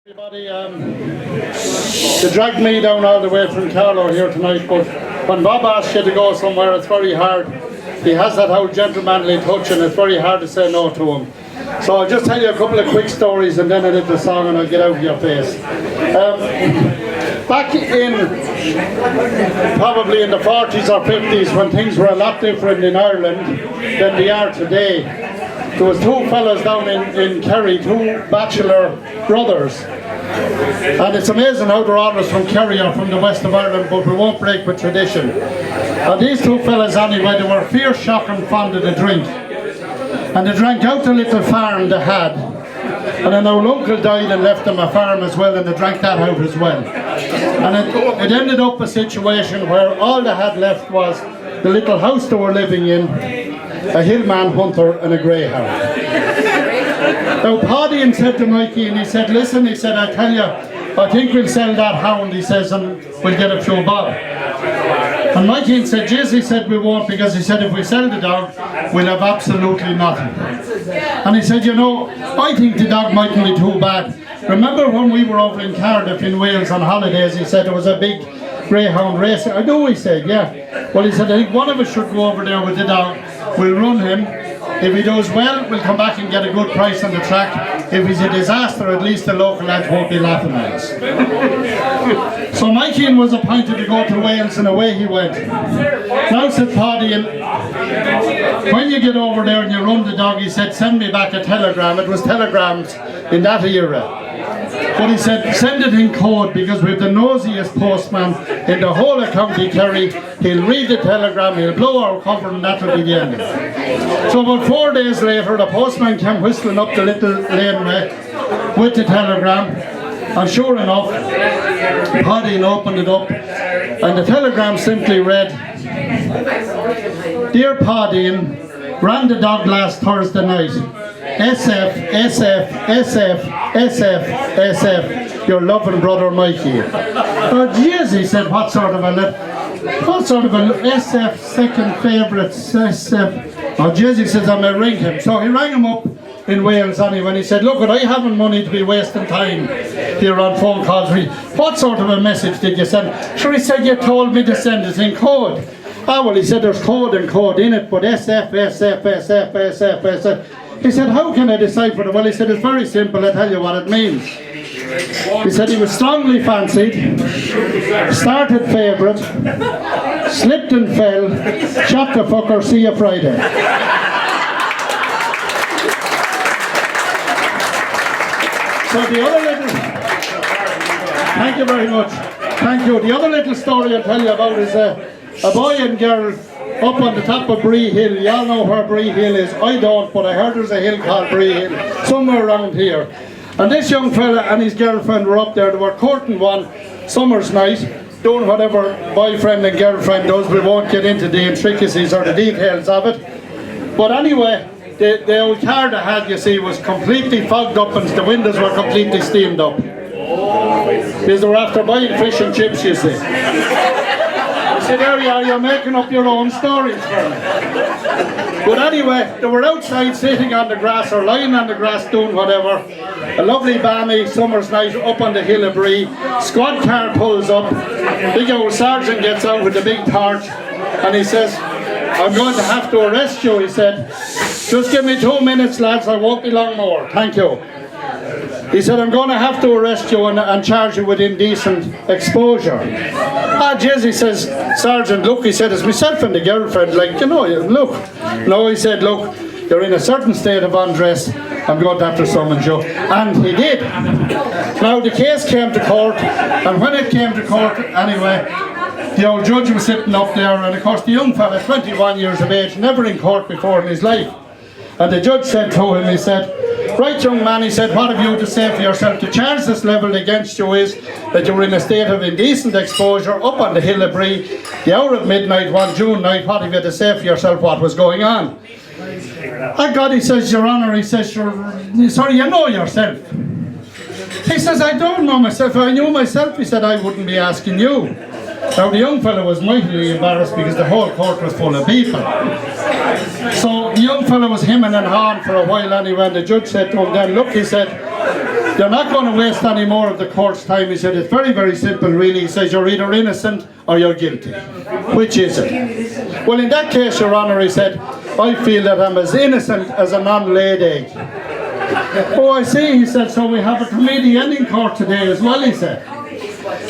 Everybody, they dragged me down all the way from Carlow here tonight, but when Bob asks you to go somewhere, it's very hard. He has that old gentlemanly touch and it's very hard to say no to him. So I'll just tell you a couple of quick stories and then a little song and I'll get out of your face. Back in, probably in the 40s or 50s, when things were a lot different in Ireland than they are today, there was two fellas down in Kerry, two bachelor brothers. And it's amazing how they're always from Kerry or from the west of Ireland, but we won't break with tradition. And these two fellas anyway, they were fierce, shocking fond of the drink. And they drank out the little farm they had. And then our uncle died and left them a farm as well, and they drank that out as well. And it ended up a situation where all they had left was the little house they were living in, a hillman hunter and a greyhound. Now Paddy said to Mikey, and he said, listen, he said, I tell you, I think we'll sell that hound, he says, and we'll get a few bob. And Mikey said, jeez, he said, we won't, because he said, if we sell the dog, we'll have absolutely nothing. And he said, you know, I think the dog mightn't be too bad. Remember when we were over in Cardiff in Wales on holidays, he said there was a big greyhound race. I know, he said, yeah. Well, he said, I think one of us should go over there with the dog. We'll run him. If he does well, we'll come back and get a good price on the track. If he's a disaster, at least the local lads won't be laughing at us. So Mikey was appointed to go to Wales, and away he went. Now said Paddy, when you get over there and you run the dog, he said, send me back a telegram. It was telegrams in that era. But he said, send it in code, because we've the nosiest postman in the whole of County Kerry. He'll read the telegram, he'll blow our cover, and that'll be the end of it. So about 4 days later, the postman came whistling up the little laneway with the telegram, and sure enough, Paddy opened it up, and the telegram simply read, Dear Paddy, ran the dog last Thursday night. SF, SF, SF, SF, SF, your loving brother Mikey. Oh jeez, he said, what sort of a SF second favourite, SF. Oh jeez, he says, I may ring him. So he rang him up in Wales anyway, and he said, look, I haven't money to be wasting time here on phone calls. What sort of a message did you send? Sure, he said, you told me to send it in code. Ah, well, he said, there's code and code in it, but SF, SF, SF, SF, SF. He said, how can I decipher it? Well, he said, it's very simple, I'll tell you what it means. He said he was strongly fancied, started favourite, slipped and fell, shot the fucker, see you Friday. So the other little, thank you very much, thank you. The other little story I'll tell you about is a boy and girl up on the top of Bree Hill. Y'all know where Bree Hill is. I don't, but I heard there's a hill called Bree Hill somewhere around here. And this young fella and his girlfriend were up there. They were courting one summer's night, doing whatever boyfriend and girlfriend does. We won't get into the intricacies or the details of it. But anyway, the old car they had, you see, was completely fogged up and the windows were completely steamed up. Because they were after buying fish and chips, you see. So there you are, you're making up your own stories for me. But anyway, they were outside sitting on the grass or lying on the grass doing whatever. A lovely balmy summer's night up on the hill of Bree. Squad car pulls up. Big old sergeant gets out with the big torch and he says, I'm going to have to arrest you, he said. Just give me 2 minutes, lads, I won't be long more. Thank you. He said, I'm going to have to arrest you and charge you with indecent exposure. Ah, jeez, he says, Sergeant, look, he said, it's myself and the girlfriend, like, you know, look. No, he said, look, you're in a certain state of undress, I'm going to have to summon you. And he did. Now, the case came to court, and when it came to court, anyway, the old judge was sitting up there, and of course, the young fella, 21 years of age, never in court before in his life. And the judge said to him, he said, right young man, he said, what have you to say for yourself? The charge that's levelled against you is that you were in a state of indecent exposure up on the hill of Bree, the hour of midnight, one June night. What have you to say for yourself what was going on? Oh God, he says, Your Honour, he says, sorry, you know yourself. He says, I don't know myself. If I knew myself, he said, I wouldn't be asking you. Now the young fellow was mightily embarrassed because the whole court was full of people. So the young fellow was hemming and hawing for a while anyway, and the judge said to him then, look, he said, You're not going to waste any more of the court's time. He said, it's very, very simple really. He says, you're either innocent or you're guilty. Which is it? Well, in that case, Your Honour, he said, I feel that I'm as innocent as a non-laid egg. Oh, I see, he said, so we have a comedian in court today as well, he said.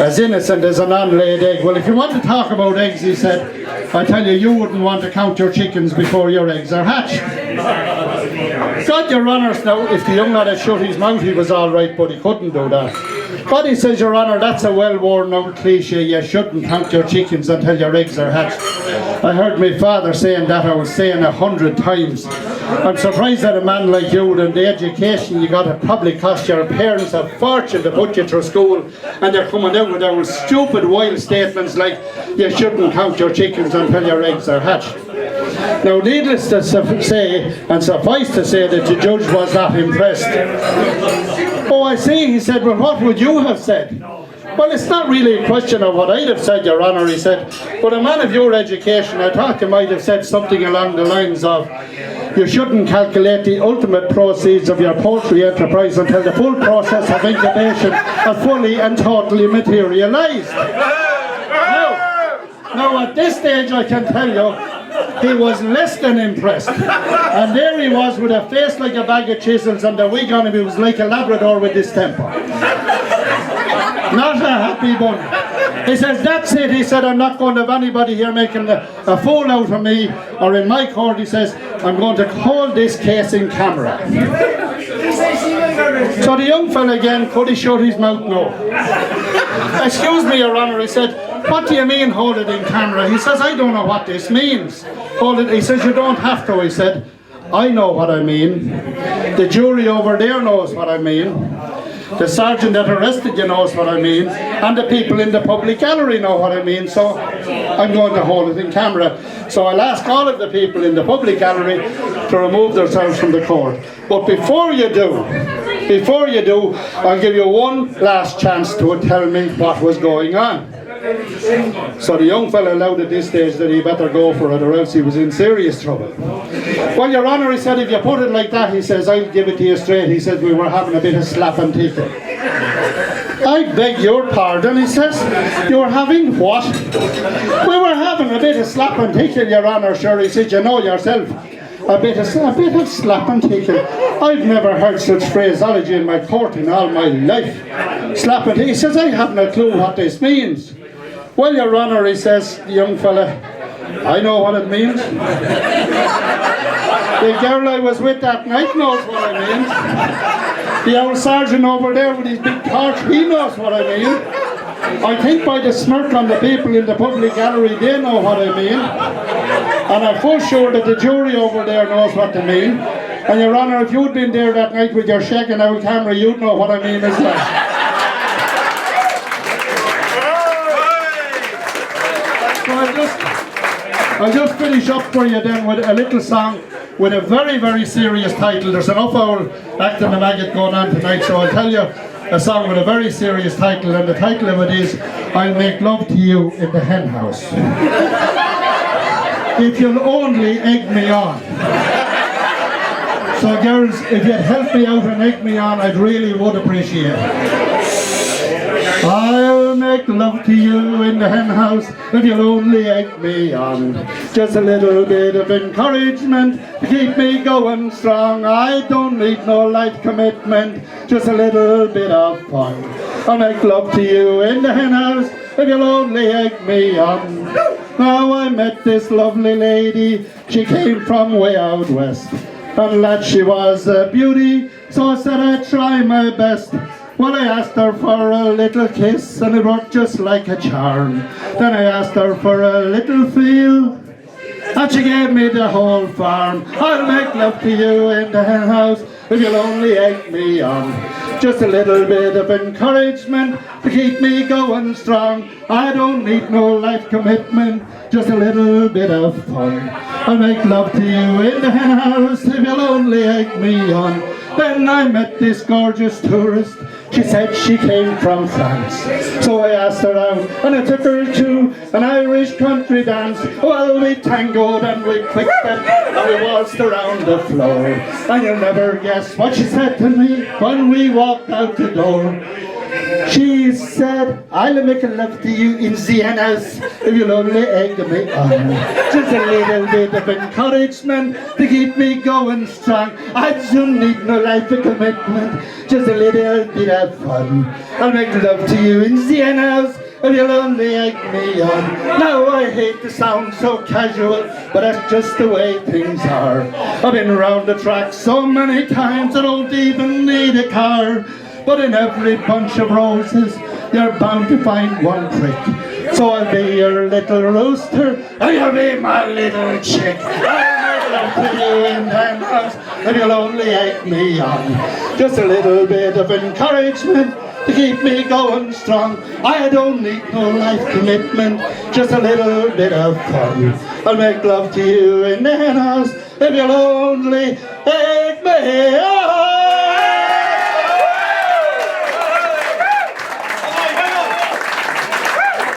As innocent as a non-laid egg. Well, if you want to talk about eggs, he said, I tell you, you wouldn't want to count your chickens before your eggs are hatched. God, Your Honours, now, if the young lad had shut his mouth, he was all right, but he couldn't do that. God, he says, Your Honour, that's a well-worn-out cliche. You shouldn't count your chickens until your eggs are hatched. I heard my father saying that, I was saying 100 times. I'm surprised that a man like you, and the education you got, it probably cost your parents a fortune to put you through school, and they're coming out with those stupid, wild statements like, you shouldn't count your chickens until your eggs are hatched. Now, needless to say, and suffice to say, that the judge was not impressed. Oh, I see, he said, well, what would you have said? Well, it's not really a question of what I'd have said, Your Honour, he said, but a man of your education, I thought you might have said something along the lines of, you shouldn't calculate the ultimate proceeds of your poultry enterprise until the full process of incubation has fully and totally materialised. Now, at this stage, I can tell you, he was less than impressed. And there he was with a face like a bag of chisels, and the wig on him, he was like a Labrador with distemper. Not a happy bunny. He says, that's it. He said, I'm not going to have anybody here making a fool out of me, or in my court, he says, I'm going to hold this case in camera. So the young fella again, could he shut his mouth? No. Excuse me, Your Honour, he said, what do you mean hold it in camera? He says, I don't know what this means. Hold it. He says, you don't have to. He said, I know what I mean. The jury over there knows what I mean. The sergeant that arrested you knows what I mean. And the people in the public gallery know what I mean. So I'm going to hold it in camera. So I'll ask all of the people in the public gallery to remove themselves from the court. But before you do, I'll give you one last chance to tell me what was going on. So the young fellow allowed at this stage that he better go for it, or else he was in serious trouble. Well, Your Honour, he said, if you put it like that, he says, I'll give it to you straight. He said, we were having a bit of slap and tickle. I beg your pardon, he says. You were having what? We were having a bit of slap and tickle, Your Honour, sure. He said, you know yourself. A bit of slap and tickle. I've never heard such phraseology in my court in all my life. Slap and tickle. He says, I haven't a clue what this means. Well, Your Honour, he says, the young fella, I know what it means. The girl I was with that night knows what I mean. The old sergeant over there with his big torch, he knows what I mean. I think by the smirk on the people in the public gallery, they know what I mean. And I'm full sure that the jury over there knows what I mean. And Your Honour, if you'd been there that night with your shaking out camera, you'd know what I mean as well. So I'll just finish up for you then with a little song with a very, very serious title. There's enough old acting the maggot going on tonight, so I'll tell you a song with a very serious title, and the title of it is I'll Make Love to You in the Hen House. If you'll only egg me on. So girls, if you'd help me out and egg me on, I'd really would appreciate it. I'll make love to you in the hen house if you'll only egg me on. Just a little bit of encouragement to keep me going strong. I don't need no life commitment, just a little bit of fun. I'll make love to you in the hen house if you'll only egg me on. Now I met this lovely lady, she came from way out west. And lad, she was a beauty, so I said I'd try my best. Well, I asked her for a little kiss, and it worked just like a charm. Then I asked her for a little feel, and she gave me the whole farm. I'll make love to you in the hen house if you'll only egg me on. Just a little bit of encouragement to keep me going strong. I don't need no life commitment, just a little bit of fun. I'll make love to you in the hen house if you'll only egg me on. Then I met this gorgeous tourist. She said she came from France. So I asked her out and I took her to an Irish country dance. Well, we tangoed and we quick-stepped and we waltzed around the floor. And you'll never guess what she said to me when we walked out the door. She said, I'll make love to you in Vienna's if you'll only egg me on. Just a little bit of encouragement to keep me going strong. I don't need no life of commitment, just a little bit of fun. I'll make love to you in Vienna's if you'll only egg me on. Now I hate to sound so casual, but that's just the way things are. I've been around the track so many times I don't even need a car. But in every bunch of roses, you're bound to find one prick. So I'll be your little rooster, and you'll be my little chick. I'll make love to you in the house, and you'll only egg me on. Just a little bit of encouragement to keep me going strong. I don't need no life commitment, just a little bit of fun. I'll make love to you in the house, if you'll only egg me on.